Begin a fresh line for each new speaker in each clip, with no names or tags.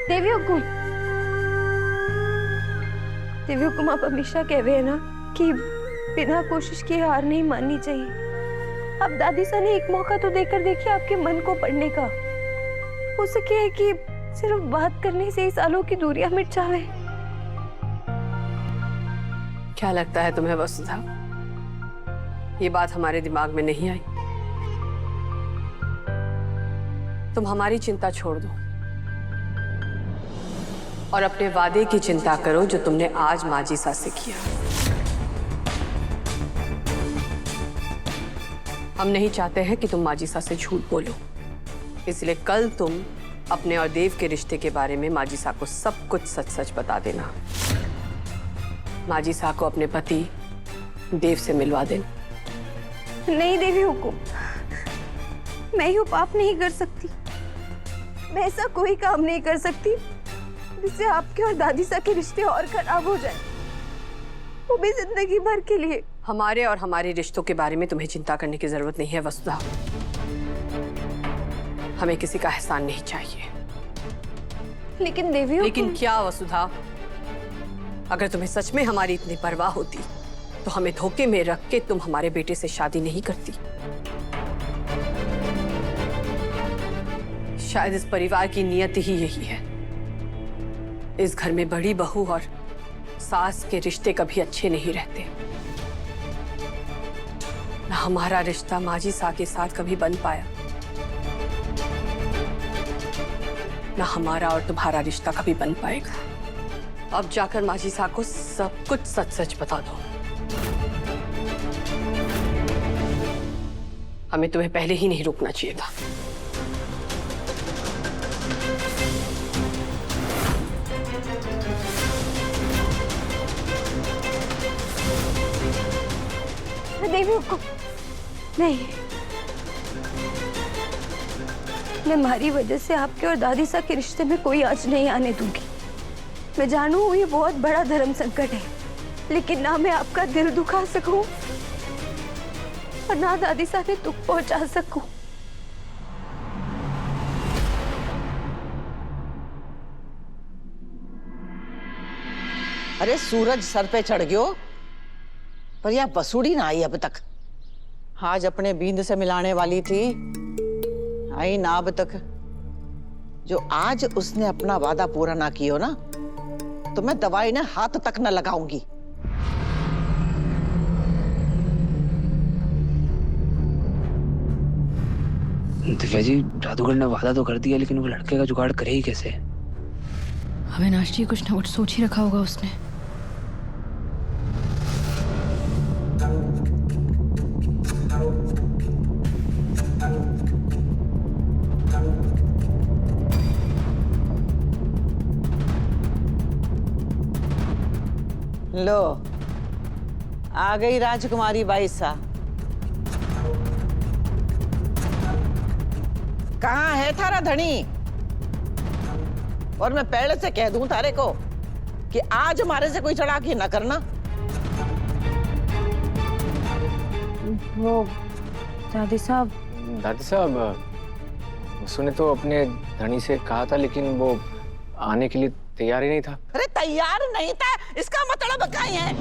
देवी हुकुम, देवी हुकुम, आप हमेशा कह रहे हैं ना कि बिना कोशिश किए हार नहीं माननी चाहिए। अब दादी सा ने एक मौका तो देकर देखिए आपके मन को पढ़ने का। हो सके है कि सिर्फ बात करने से ही सालों की दूरियां मिट जावे।
क्या लगता है तुम्हें वसुधा, ये बात हमारे दिमाग में नहीं आई? तुम हमारी चिंता छोड़ दो और अपने वादे की चिंता करो जो तुमने आज माजिसा से किया। हम नहीं चाहते हैं कि तुम माजिसा से झूठ बोलो, इसलिए कल तुम अपने और देव के रिश्ते के बारे में माजिसा को सब कुछ सच सच बता देना। माजिसा को अपने पति देव से मिलवा देना।
नहीं देवी हुकुम, मैं ये पाप नहीं कर सकती। मैं ऐसा कोई काम नहीं कर सकती जिससे आपके और दादी सा के रिश्ते और खराब हो जाए, वो भी जिंदगी भर के लिए।
हमारे और हमारे रिश्तों के बारे में तुम्हें चिंता करने की जरूरत नहीं है वसुधा। हमें किसी का एहसान नहीं चाहिए।
लेकिन देवी हुकुम,
लेकिन क्या वसुधा? अगर तुम्हें सच में हमारी इतनी परवाह होती तो हमें धोखे में रख के तुम हमारे बेटे से शादी नहीं करती। शायद इस परिवार की नियत ही यही है। इस घर में बड़ी बहू और सास के रिश्ते कभी अच्छे नहीं रहते। ना हमारा रिश्ता माजिसा के साथ कभी बन पाया, ना हमारा और तुम्हारा रिश्ता कभी बन पाएगा। अब जाकर माजिसा को सब कुछ सच सच बता दो। हमें तुम्हें पहले ही नहीं रुकना चाहिए था।
देवी हुकुम, नहीं, मैं हमारी वजह से आपके और दादी सा के रिश्ते में कोई आंच नहीं आने दूंगी। मैं जानू ये बहुत बड़ा धर्म संकट है, लेकिन ना मैं आपका दिल दुखा सकूं और ना दादी सा ने दुख पहुंचा सकूं।
अरे सूरज सर पे चढ़ गयो, पर यह बसूड़ी ना आई अब तक। आज अपने बींद से मिलाने वाली थी, आई ना अब तक। जो आज उसने अपना वादा पूरा ना किया ना, तो मैं दवाई ने हाथ तक न लगाऊंगी।
दिव्या जी, जादूगर ने वादा तो कर दिया, लेकिन वो लड़के का जुगाड़ करे ही कैसे?
अविनाश जी, कुछ ना कुछ सोच ही रखा होगा उसने।
लो, आ गई राजकुमारी बाईसा। कहाँ है थारा धनी? और मैं पहले से कह दूं थारे को कि आज हमारे से कोई चढ़ाकी ना करना।
वो दादी साहब,
उसने तो अपने धनी से कहा था, लेकिन वो आने के लिए तैयार ही नहीं था।
अरे तैयार नहीं था, इसका मतलब क्या है?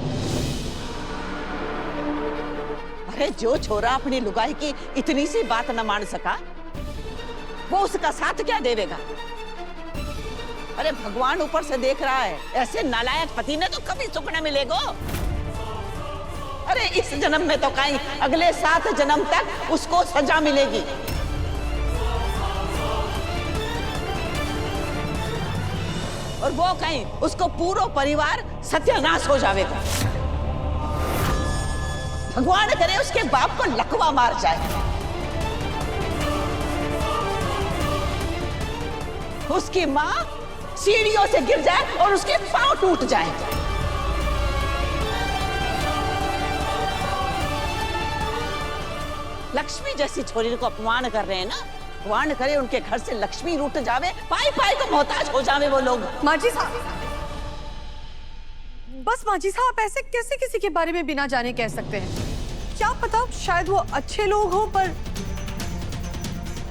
अरे जो छोरा अपनी लुगाई की इतनी सी बात न मान सका, वो उसका साथ क्या देवेगा? अरे भगवान ऊपर से देख रहा है, ऐसे नालायक पति ने तो कभी सुख न मिलेगा। अरे इस जन्म में तो कहीं, अगले 7 जन्म तक उसको सजा मिलेगी। और वो कहीं उसको पूरा परिवार सत्यानाश हो जाएगा। भगवान करे उसके बाप को लकवा मार जाए, उसकी माँ सीढ़ियों से गिर जाए और उसके पांव टूट जाए। लक्ष्मी जैसी छोरी को अपमान कर रहे हैं ना, भगवान करे उनके घर से लक्ष्मी रूठ जावे, पाई पाई को मोहताज हो जावे वो लोग।
माजी साहब, बस माजी साहब, ऐसे कैसे किसी के बारे में बिना जाने कह सकते हैं? क्या पता शायद वो अच्छे लोग हों, पर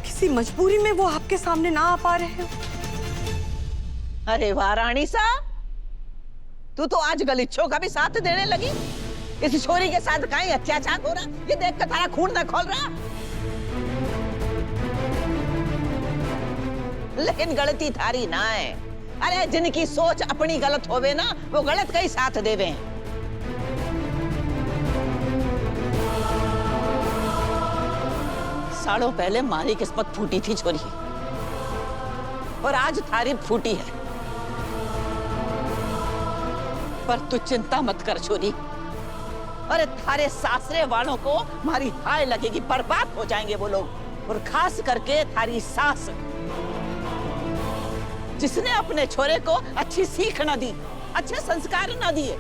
किसी मजबूरी में वो आपके सामने ना आ पा रहे हो।
अरे वाह रानी सा, तू तो आज गलीचों का भी साथ देने लगी। इस छोरी के साथ कहीं अत्याचार हो रहा, ये देख कर तारा खून न खोल रहा। लेकिन गलती थारी ना है। अरे जिनकी सोच अपनी गलत होवे ना, वो गलत का ही साथ देवे। सालों पहले मारी किस्मत फूटी थी छोरी, और आज थारी फूटी है। पर तू चिंता मत कर छोरी। अरे थारे सासरे वालों को मारी हाय लगेगी, बर्बाद हो जाएंगे वो लोग। और खास करके थारी सास, जिसने अपने छोरे को अच्छी सीख ना दी, अच्छे संस्कार ना दिए।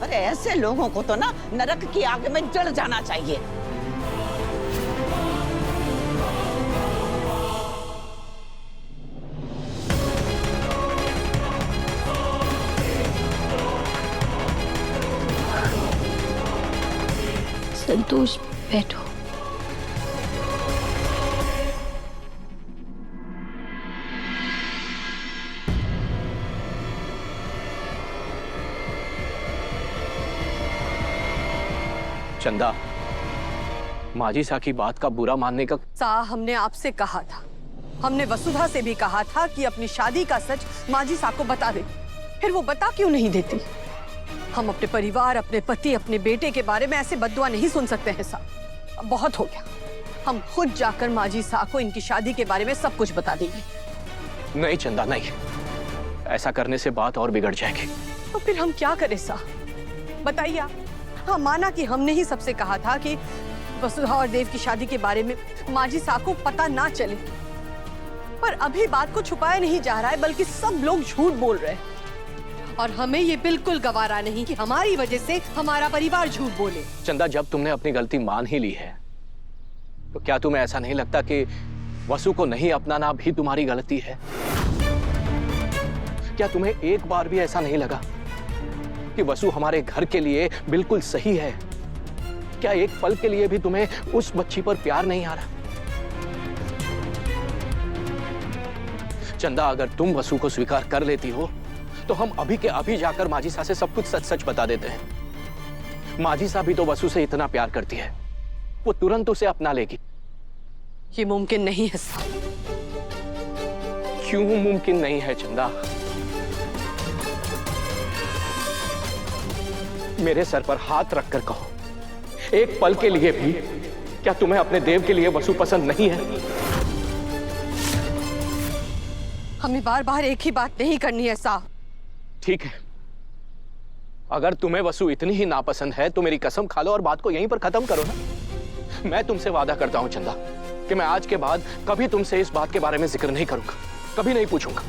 अरे ऐसे लोगों को तो ना नरक की आग में जल जाना चाहिए।
संतोष बैठो।
चंदा, माजी सा की बात का बुरा मानने का
सा हमने आपसे कहा था, हमने वसुधा से भी कहा था कि अपनी शादी का सच माजी सा को बता दे। फिर वो बता क्यों नहीं देती? हम अपने परिवार, अपने पति, अपने बेटे के बारे में ऐसे बद्दुआ नहीं सुन सकते हैं सा। अब बहुत हो गया। हम खुद जाकर माजी सा को इनकी शादी के बारे में सब कुछ बता देंगे।
नहीं चंदा, नहीं, ऐसा करने से बात और बिगड़ जाएगी।
तो फिर हम क्या करें सा? बताइए आप। हाँ, माना कि हमने ही सबसे कहा था कि वसुधा और देव की शादी के बारे में माजी सा को पता ना चले, पर अभी बात को छुपाया नहीं जा रहा है, बल्कि सब लोग झूठ बोल रहे हैं। और हमें ये बिल्कुल गवारा नहीं कि हमारी वजह से हमारा परिवार झूठ बोले।
चंदा, जब तुमने अपनी गलती मान ही ली है, तो क्या तुम्हें ऐसा नहीं लगता कि वसु को नहीं अपनाना भी तुम्हारी गलती है? क्या तुम्हें एक बार भी ऐसा नहीं लगा कि वसु हमारे घर के लिए बिल्कुल सही है? क्या एक पल के लिए भी तुम्हें उस बच्ची पर प्यार नहीं आ रहा? चंदा, अगर तुम वसु को स्वीकार कर लेती हो, तो हम अभी के अभी जाकर माजी सा से सब कुछ सच सच बता देते हैं। माजी सा भी तो वसु से इतना प्यार करती है, वो तुरंत उसे अपना लेगी।
ये मुमकिन नहीं है सा।
क्यों मुमकिन नहीं है चंदा? मेरे सर पर हाथ रखकर कहो, एक पल के लिए भी क्या तुम्हें अपने देव के लिए वसु पसंद नहीं है?
हमें बार बार एक ही बात नहीं करनी है सा।
ठीक है, अगर तुम्हें वसु इतनी ही नापसंद है तो मेरी कसम खा लो और बात को यहीं पर खत्म करो ना। मैं तुमसे वादा करता हूं चंदा कि मैं आज के बाद कभी तुमसे इस बात के बारे में जिक्र नहीं करूंगा, कभी नहीं पूछूंगा।